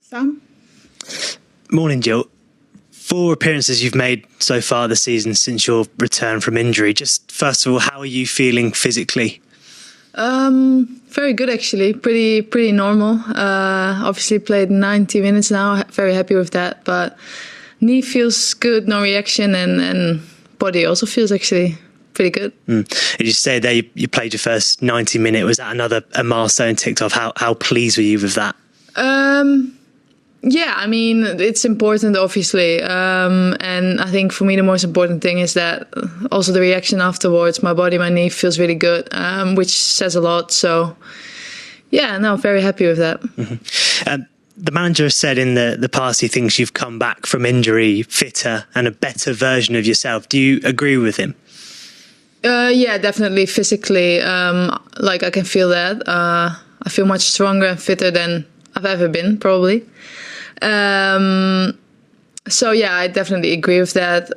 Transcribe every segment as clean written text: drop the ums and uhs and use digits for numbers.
Sam? Morning, Jill. 4 appearances you've made so far this season since your return from injury. Just first of all, how are you feeling physically? Very good, actually. Pretty normal. Obviously played 90 minutes now. Very happy with that. But knee feels good, no reaction, and body also feels actually pretty good. Did you say there you played your first 90-minute? Was that a milestone ticked off? How pleased were you with that? Yeah, I mean, it's important, obviously. And I think for me, the most important thing is that also the reaction afterwards, my body, my knee feels really good, which says a lot. So, yeah, no, very happy with that. Mm-hmm. The manager has said in the past he thinks you've come back from injury fitter and a better version of yourself. Do you agree with him? Yeah, definitely. Physically, I can feel that. I feel much stronger and fitter than I've ever been, probably. So yeah, I definitely agree with that.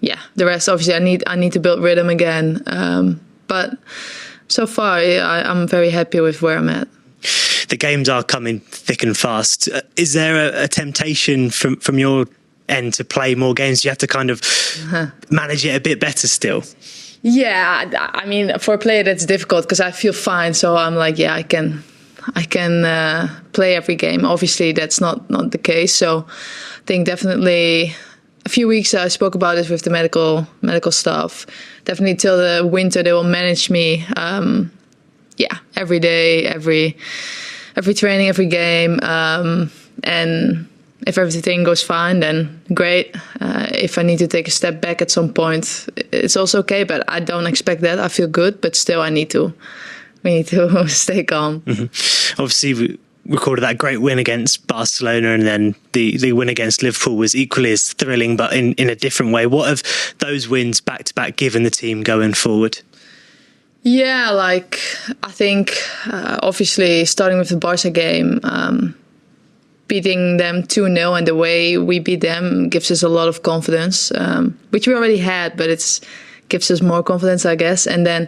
Yeah, the rest, obviously, I need to build rhythm again. But so far, I'm very happy with where I'm at. The games are coming thick and fast. Is there a temptation from your end to play more games? Do you have to kind of manage it a bit better still? Yeah, I mean, for a player that's difficult because I feel fine. So I'm like, yeah, I can play every game. Obviously, that's not the case. So I think definitely a few weeks I spoke about this with the medical staff. Definitely till the winter they will manage me. Every day, every training, every game. And if everything goes fine, then great. If I need to take a step back at some point, it's also okay. But I don't expect that. I feel good, but still we need to stay calm. Mm-hmm. Obviously, we recorded that great win against Barcelona, and then the win against Liverpool was equally as thrilling, but in a different way. What have those wins back to back given the team going forward? Yeah, I think obviously starting with the Barca game, beating them 2-0 and the way we beat them gives us a lot of confidence, which we already had, but it gives us more confidence, I guess. And then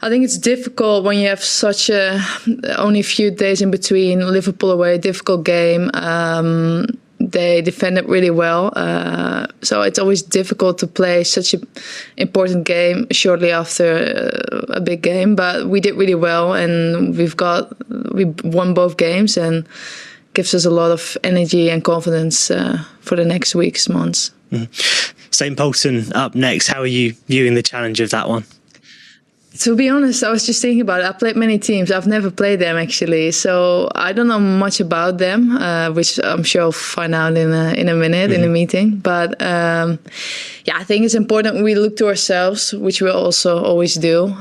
I think it's difficult when you have such only a few days in between. Liverpool away, difficult game. They defended really well. So it's always difficult to play such an important game shortly after a big game. But we did really well, and we won both games, and gives us a lot of energy and confidence for the next weeks, months. Mm-hmm. St Polten up next. How are you viewing the challenge of that one? To be honest, I was just thinking about it. I played many teams. I've never played them, actually. So I don't know much about them, which I'm sure I'll find out in a minute, in a meeting. But I think it's important we look to ourselves, which we also always do.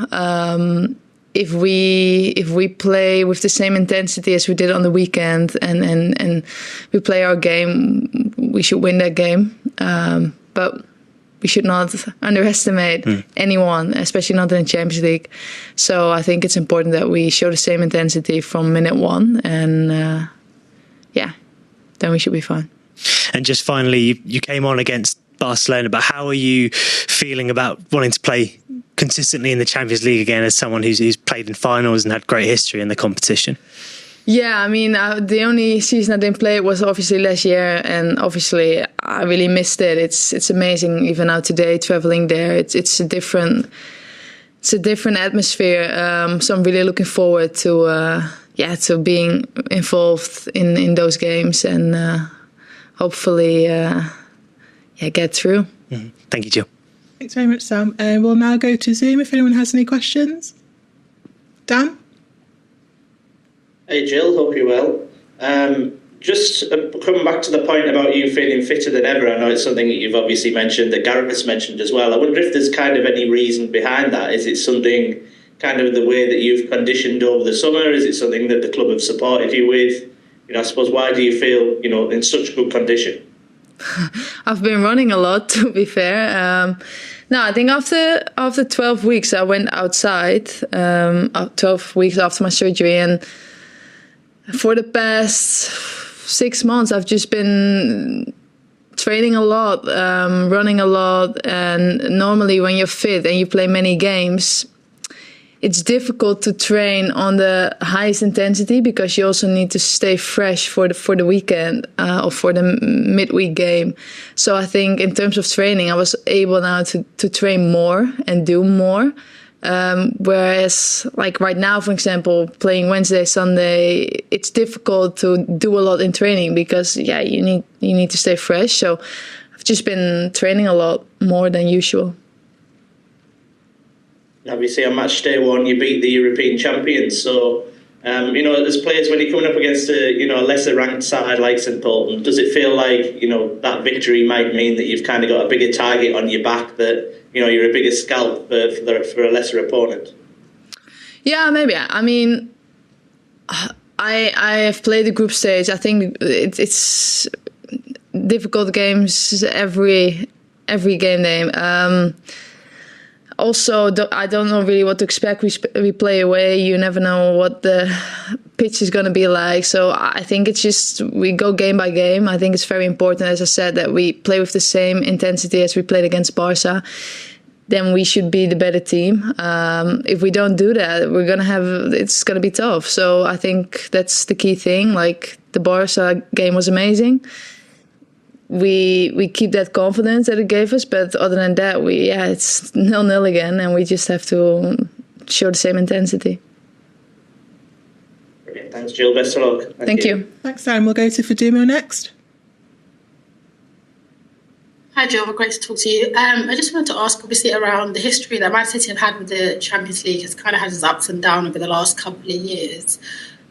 If we play with the same intensity as we did on the weekend and we play our game, we should win that game. But we should not underestimate anyone, especially not in the Champions League. So I think it's important that we show the same intensity from minute 1. And then we should be fine. And just finally, you came on against Barcelona, but how are you feeling about wanting to play consistently in the Champions League again as someone who's played in finals and had great history in the competition? Yeah, I mean, the only season I didn't play was obviously last year, and obviously I really missed it. It's amazing even now today traveling there. It's a different atmosphere. So I'm really looking forward to being involved in those games and hopefully get through. Mm-hmm. Thank you, Jill. Thanks very much, Sam. We'll now go to Zoom if anyone has any questions. Dan? Hey Jill, hope you're well. Just coming back to the point about you feeling fitter than ever, I know it's something that you've obviously mentioned, that Gareth's mentioned as well. I wonder if there's kind of any reason behind that. Is it something kind of the way that you've conditioned over the summer? Is it something that the club have supported you with? I suppose, why do you feel, in such good condition? I've been running a lot, to be fair. No, I think after 12 weeks, I went outside, 12 weeks after my surgery, and for the past 6 months, I've just been training a lot, running a lot. And normally when you're fit and you play many games, it's difficult to train on the highest intensity because you also need to stay fresh for the weekend or for the midweek game. So I think in terms of training, I was able now to train more and do more. Whereas like right now, for example, playing Wednesday, Sunday, it's difficult to do a lot in training because you need to stay fresh. So I've just been training a lot more than usual. Obviously, on match day 1, you beat the European champions. So, as players, when you're coming up against a lesser ranked side like St Polten, does it feel like that victory might mean that you've kind of got a bigger target on your back, that you're a bigger scalp for a lesser opponent? Yeah, maybe. I mean, I have played the group stage. I think it's difficult games every game day. Also, I don't know really what to expect. We play away. You never know what the pitch is going to be like. So I think it's just we go game by game. I think it's very important, as I said, that we play with the same intensity as we played against Barca. Then we should be the better team. If we don't do that, it's going to be tough. So I think that's the key thing. Like the Barca game was amazing. We keep that confidence that it gave us, but other than that, it's 0-0 again, and we just have to show the same intensity. Okay, thanks, Jill. Best of luck. Thank you. Thanks, Sam. We'll go to Fadumo next. Hi, Jill. Great to talk to you. I just wanted to ask, obviously, around the history that Man City have had with the Champions League has kind of had its ups and downs over the last couple of years.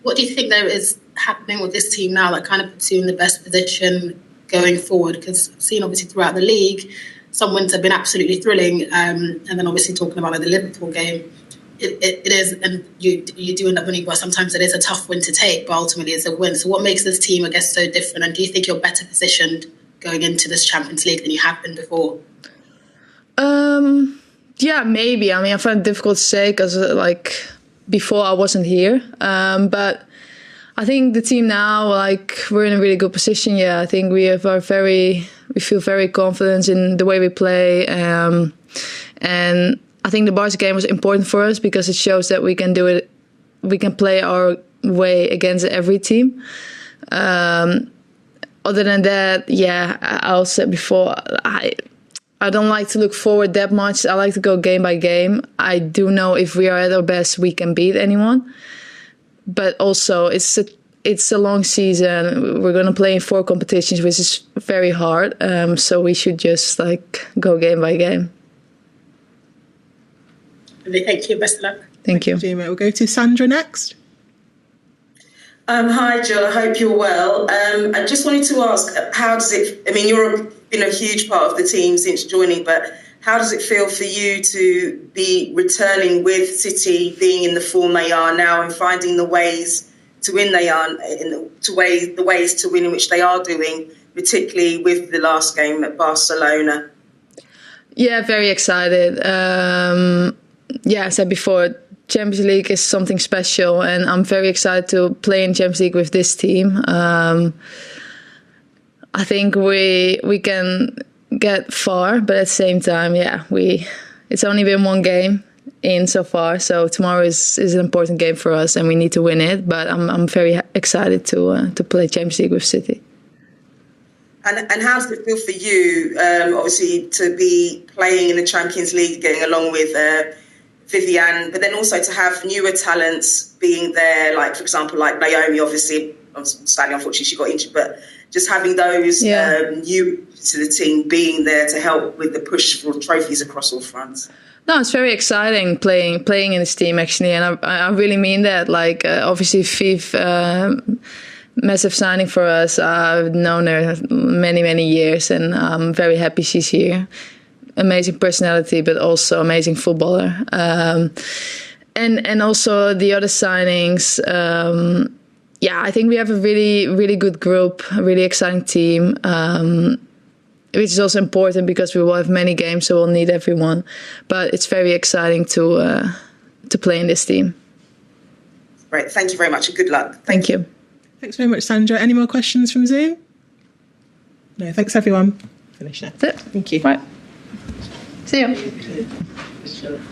What do you think there is happening with this team now that kind of puts you in the best position going forward? Because I've seen obviously throughout the league, some wins have been absolutely thrilling, and then obviously talking about the Liverpool game, it is, and you do end up winning, but sometimes it is a tough win to take, but ultimately it's a win. So what makes this team, I guess, so different? And do you think you're better positioned going into this Champions League than you have been before? Yeah, maybe. I mean, I find it difficult to say because before I wasn't here, but I think the team now, we're in a really good position. Yeah, I think we feel very confident in the way we play, and I think the Barca game was important for us because it shows that we can do it. We can play our way against every team. Other than that, I said before, I don't like to look forward that much. I like to go game by game. I do know if we are at our best, we can beat anyone. But also, it's a long season. We're going to play in 4 competitions, which is very hard. So we should just go game by game. Thank you. Best of luck. Thank you. We'll go to Sandra next. Hi, Jill. I hope you're well. I just wanted to ask, how does it... I mean, you've been a huge part of the team since joining, but how does it feel for you to be returning with City, being in the form they are now and finding the ways to win the ways to win in which they are doing, particularly with the last game at Barcelona? Yeah, very excited. I said before, Champions League is something special, and I'm very excited to play in Champions League with this team. I think we can get far, but at the same time, it's only been 1 game in so far, so tomorrow is an important game for us, and we need to win it. But I'm very excited to play Champions League with City. And how does it feel for you, obviously, to be playing in the Champions League, getting along with Vivian, but then also to have newer talents being there, like, for example, like Naomi, obviously, sadly, unfortunately, she got injured, but just having those new to the team being there to help with the push for trophies across all fronts? No, it's very exciting playing in this team, actually, and I really mean that. Obviously, Viv, massive signing for us. I've known her many years, and I'm very happy she's here. Amazing personality, but also amazing footballer. And also the other signings. I think we have a really good group, a really exciting team, which is also important because we will have many games, so we'll need everyone. But it's very exciting to play in this team. Great, thank you very much and good luck. Thank you. Thanks very much, Sandra. Any more questions from Zoom? No, thanks everyone. Finish now. That's it. Thank you. Right. See you.